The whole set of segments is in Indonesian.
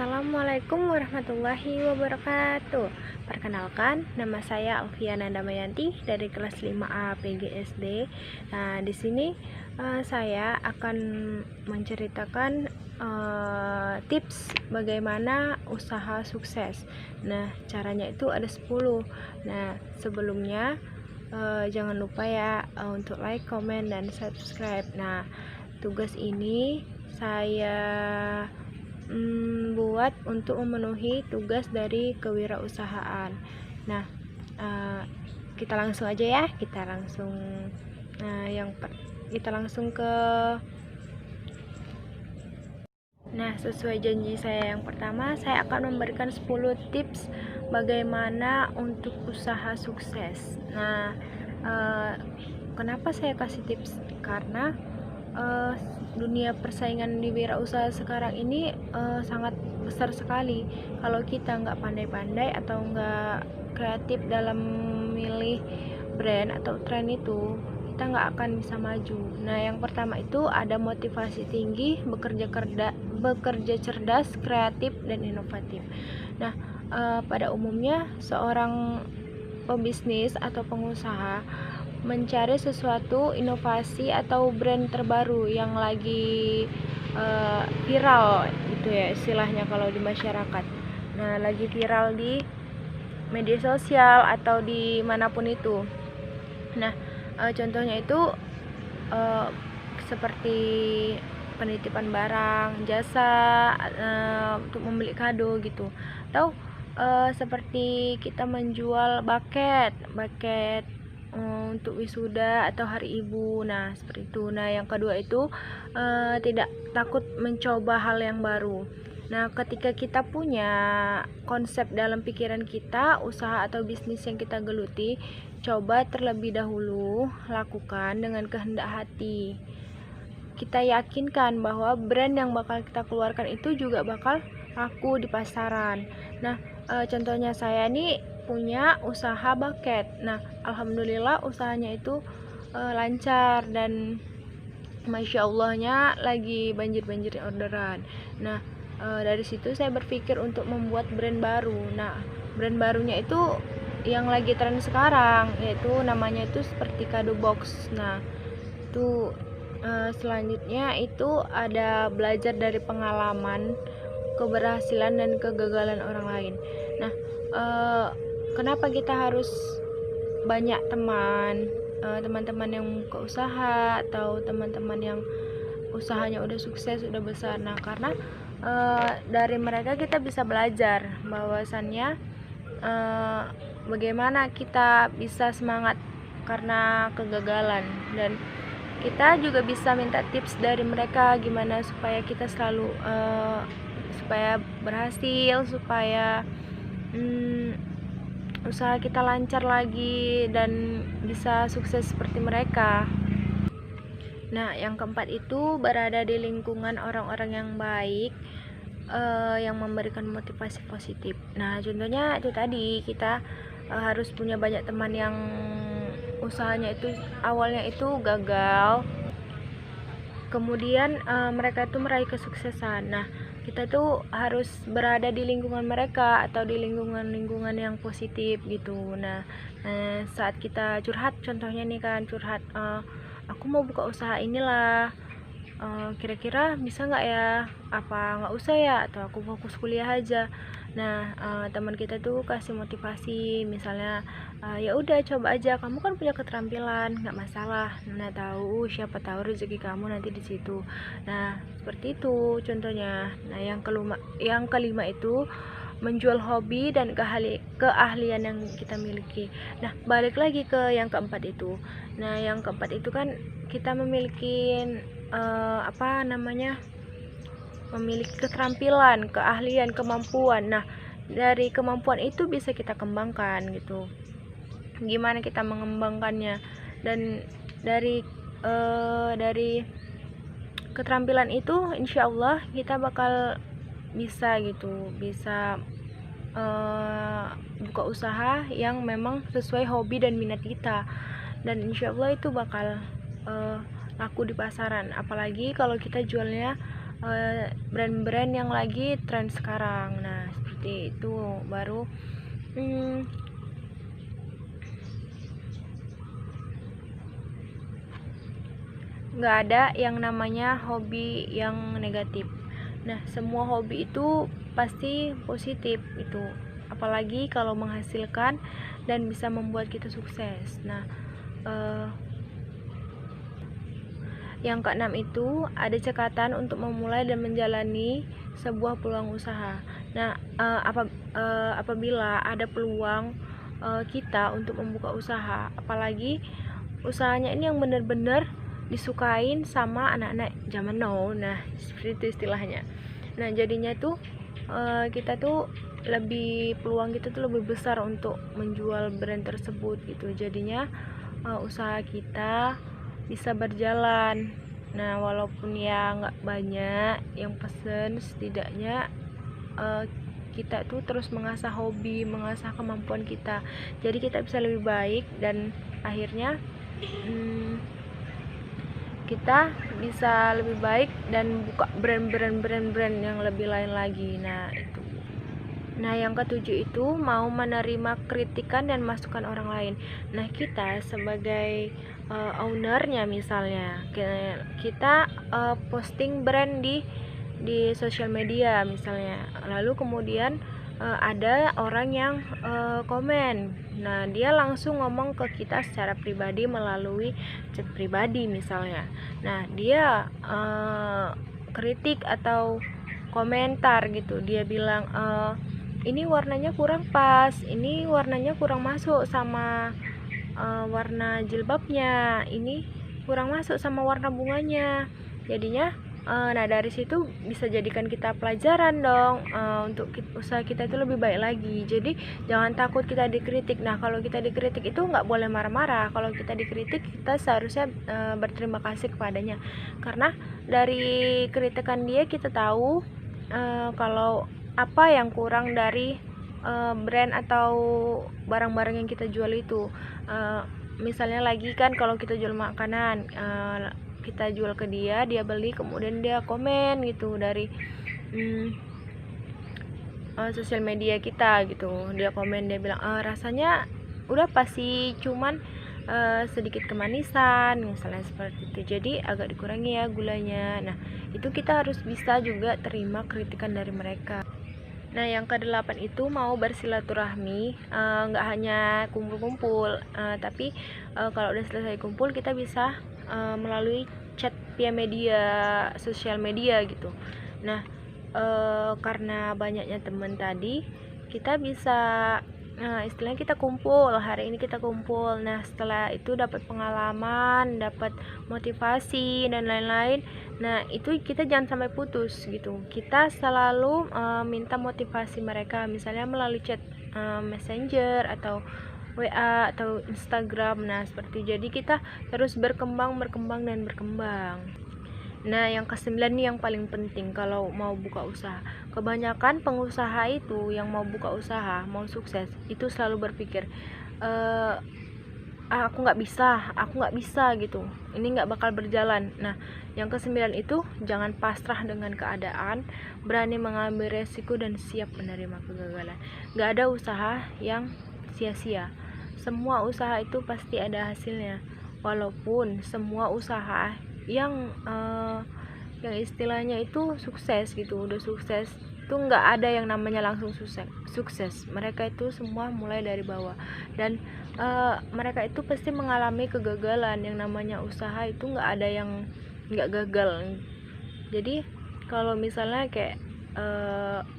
Assalamualaikum warahmatullahi wabarakatuh. Perkenalkan, nama saya Alfiana Damayanti dari kelas 5A PGSD. Nah, di sini saya akan menceritakan tips bagaimana usaha sukses. Nah, caranya itu ada 10. Nah, sebelumnya jangan lupa ya untuk like, comment, dan subscribe. Nah, tugas ini saya buat untuk memenuhi tugas dari kewirausahaan. Nah, kita langsung aja ya. Kita langsung ke. Nah, sesuai janji saya yang pertama, saya akan memberikan 10 tips bagaimana untuk usaha sukses. Nah, kenapa saya kasih tips? Karena dunia persaingan di wirausaha sekarang ini sangat besar sekali. Kalau kita nggak pandai-pandai atau nggak kreatif dalam memilih brand atau tren itu, kita nggak akan bisa maju. Nah, yang pertama itu ada motivasi tinggi, bekerja cerdas, kreatif, dan inovatif. Nah, pada umumnya seorang pebisnis atau pengusaha mencari sesuatu inovasi atau brand terbaru yang lagi viral gitu ya istilahnya kalau di masyarakat. Nah, lagi viral di media sosial atau di manapun itu. Nah, contohnya itu seperti penitipan barang, jasa untuk membeli kado gitu, atau seperti kita menjual bucket untuk wisuda atau hari ibu. Nah, seperti itu. Nah, yang kedua itu tidak takut mencoba hal yang baru. Nah, ketika kita punya konsep dalam pikiran kita, usaha atau bisnis yang kita geluti, coba terlebih dahulu lakukan dengan kehendak hati. Kita yakinkan bahwa brand yang bakal kita keluarkan itu juga bakal laku di pasaran. Nah, contohnya saya nih punya usaha bucket. Nah, alhamdulillah usahanya itu lancar dan masya Allahnya lagi banjir orderan. Nah, dari situ saya berpikir untuk membuat brand baru. Nah, brand barunya itu yang lagi tren sekarang, yaitu namanya itu seperti kado box. Nah, itu selanjutnya itu ada belajar dari pengalaman, keberhasilan dan kegagalan orang lain. Nah, kenapa kita harus banyak teman-teman yang buka usaha atau teman-teman yang usahanya udah sukses, udah besar. Nah, karena dari mereka kita bisa belajar bahwasannya bagaimana kita bisa semangat karena kegagalan, dan kita juga bisa minta tips dari mereka gimana supaya kita selalu supaya berhasil, supaya usaha kita lancar lagi dan bisa sukses seperti mereka. Nah, yang keempat itu berada di lingkungan orang-orang yang baik, yang memberikan motivasi positif. Nah, contohnya itu tadi kita harus punya banyak teman yang usahanya itu awalnya itu gagal, kemudian mereka itu meraih kesuksesan. Nah, kita tuh harus berada di lingkungan mereka atau di lingkungan yang positif gitu. Nah, saat kita curhat, contohnya nih kan curhat, aku mau buka usaha inilah, kira-kira bisa nggak ya, apa nggak usah ya, atau aku fokus kuliah aja. Nah, teman kita tuh kasih motivasi, misalnya ya udah coba aja, kamu kan punya keterampilan, nggak masalah. Nah, siapa tahu rezeki kamu nanti di situ. Nah, seperti itu contohnya. Nah, yang kelima itu menjual hobi dan keahlian yang kita miliki. Nah, balik lagi ke yang keempat itu. Nah, yang keempat itu kan kita memiliki memiliki keterampilan, keahlian, kemampuan. Nah, dari kemampuan itu bisa kita kembangkan gitu. Gimana kita mengembangkannya? Dan dari keterampilan itu insya Allah kita bakal bisa gitu, bisa buka usaha yang memang sesuai hobi dan minat kita, dan insya Allah itu bakal laku di pasaran. Apalagi kalau kita jualnya brand-brand yang lagi tren sekarang. Nah seperti itu baru nggak ada yang namanya hobi yang negatif. Nah semua hobi itu pasti positif itu, apalagi kalau menghasilkan dan bisa membuat kita sukses. Nah yang keenam itu ada cekatan untuk memulai dan menjalani sebuah peluang usaha. Nah apabila ada peluang kita untuk membuka usaha, apalagi usahanya ini yang benar-benar disukain sama anak-anak zaman now. Nah seperti itu istilahnya. Nah jadinya tuh kita tuh peluang kita tuh lebih besar untuk menjual brand tersebut gitu. Jadinya usaha kita bisa berjalan. Nah walaupun ya nggak banyak yang pesen, setidaknya kita tuh terus mengasah hobi, mengasah kemampuan kita, jadi kita bisa lebih baik dan akhirnya kita bisa lebih baik dan buka brand yang lebih lain lagi. Nah itu. Nah yang ketujuh itu mau menerima kritikan dan masukan orang lain. Nah kita sebagai ownernya misalnya kita posting brand di sosial media misalnya, lalu kemudian ada orang yang komen. Nah dia langsung ngomong ke kita secara pribadi melalui chat pribadi misalnya. Nah dia kritik atau komentar gitu, dia bilang ini warnanya kurang pas, ini warnanya kurang masuk sama warna jilbabnya, ini kurang masuk sama warna bunganya. Jadinya nah dari situ bisa jadikan kita pelajaran dong, untuk usaha kita itu lebih baik lagi. Jadi jangan takut kita dikritik. Nah kalau kita dikritik itu nggak boleh marah-marah. Kalau kita dikritik kita seharusnya berterima kasih kepadanya, karena dari kritikan dia kita tahu kalau apa yang kurang dari brand atau barang-barang yang kita jual itu. Misalnya lagi kan kalau kita jual makanan, kita jual ke dia, dia beli, kemudian dia komen gitu dari sosial media kita gitu, dia komen, dia bilang rasanya udah pasti cuman sedikit kemanisan misalnya seperti itu, jadi agak dikurangi ya gulanya. Nah itu kita harus bisa juga terima kritikan dari mereka. Nah yang ke-8 itu mau bersilaturahmi, nggak hanya kumpul-kumpul, tapi kalau udah selesai kumpul kita bisa melalui chat via media sosial media gitu. Nah karena banyaknya teman tadi, kita bisa istilahnya kita kumpul, hari ini kita kumpul. Nah setelah itu dapat pengalaman, dapat motivasi dan lain-lain. Nah itu kita jangan sampai putus gitu, kita selalu minta motivasi mereka, misalnya melalui chat messenger atau WA atau Instagram. Nah seperti itu, jadi kita terus berkembang. Nah yang ke-9 nih yang paling penting kalau mau buka usaha. Kebanyakan pengusaha itu yang mau buka usaha, mau sukses, itu selalu berpikir aku nggak bisa gitu, ini nggak bakal berjalan. Nah yang ke-9 itu jangan pasrah dengan keadaan, berani mengambil resiko dan siap menerima kegagalan. Nggak ada usaha yang sia-sia, semua usaha itu pasti ada hasilnya. Walaupun semua usaha yang istilahnya itu sukses gitu, udah sukses itu nggak ada yang namanya langsung sukses. Mereka itu semua mulai dari bawah, dan mereka itu pasti mengalami kegagalan. Yang namanya usaha itu nggak ada yang nggak gagal. Jadi kalau misalnya kayak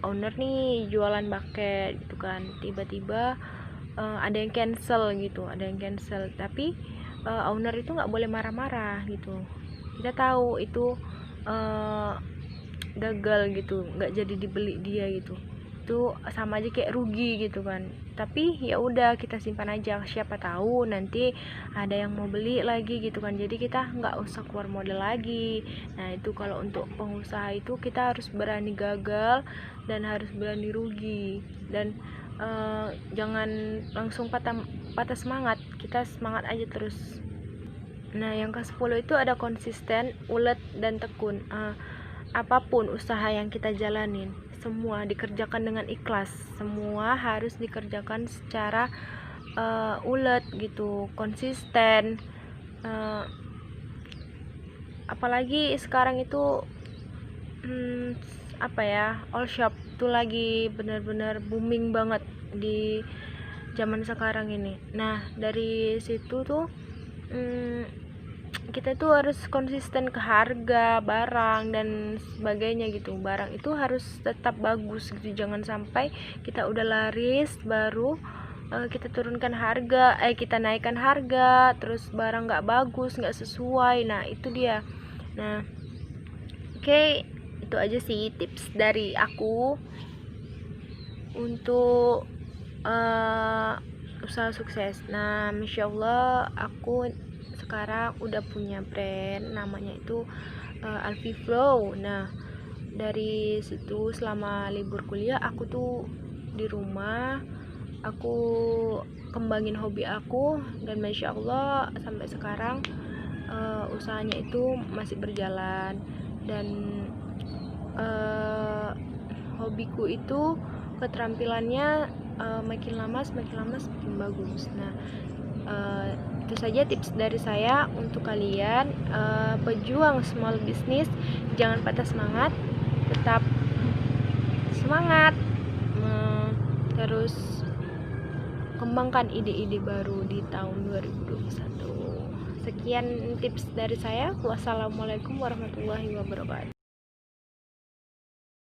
owner nih jualan bucket gitu kan, tiba-tiba ada yang cancel, tapi owner itu nggak boleh marah-marah gitu. Kita tahu itu gagal gitu, nggak jadi dibeli dia gitu, itu sama aja kayak rugi gitu kan. Tapi ya udah kita simpan aja, siapa tahu nanti ada yang mau beli lagi gitu kan, jadi kita nggak usah keluar modal lagi. Nah itu kalau untuk pengusaha itu kita harus berani gagal dan harus berani rugi, dan jangan langsung patah semangat, kita semangat aja terus. Nah yang ke-10 itu ada konsisten, ulet dan tekun. apapun usaha yang kita jalanin, semua dikerjakan dengan ikhlas, semua harus dikerjakan secara ulet gitu, konsisten. Apalagi sekarang itu apa ya, all shop tuh lagi bener-bener booming banget di zaman sekarang ini. Nah dari situ tuh kita tuh harus konsisten ke harga barang dan sebagainya gitu. Barang itu harus tetap bagus gitu, jangan sampai kita udah laris baru kita turunkan harga, kita naikkan harga, terus barang nggak bagus, nggak sesuai. Nah itu dia. Nah oke, itu aja sih tips dari aku untuk usaha sukses. Nah Masya Allah, aku sekarang udah punya brand, namanya itu Alfi Flow. Nah dari situ selama libur kuliah aku tuh di rumah, aku kembangin hobi aku, dan Masya Allah sampai sekarang usahanya itu masih berjalan. Dan hobiku itu keterampilannya makin lama semakin bagus. Nah itu saja tips dari saya untuk kalian pejuang small business. Jangan patah semangat, tetap semangat, terus kembangkan ide-ide baru di tahun 2021. Sekian tips dari saya. Wassalamualaikum warahmatullahi wabarakatuh.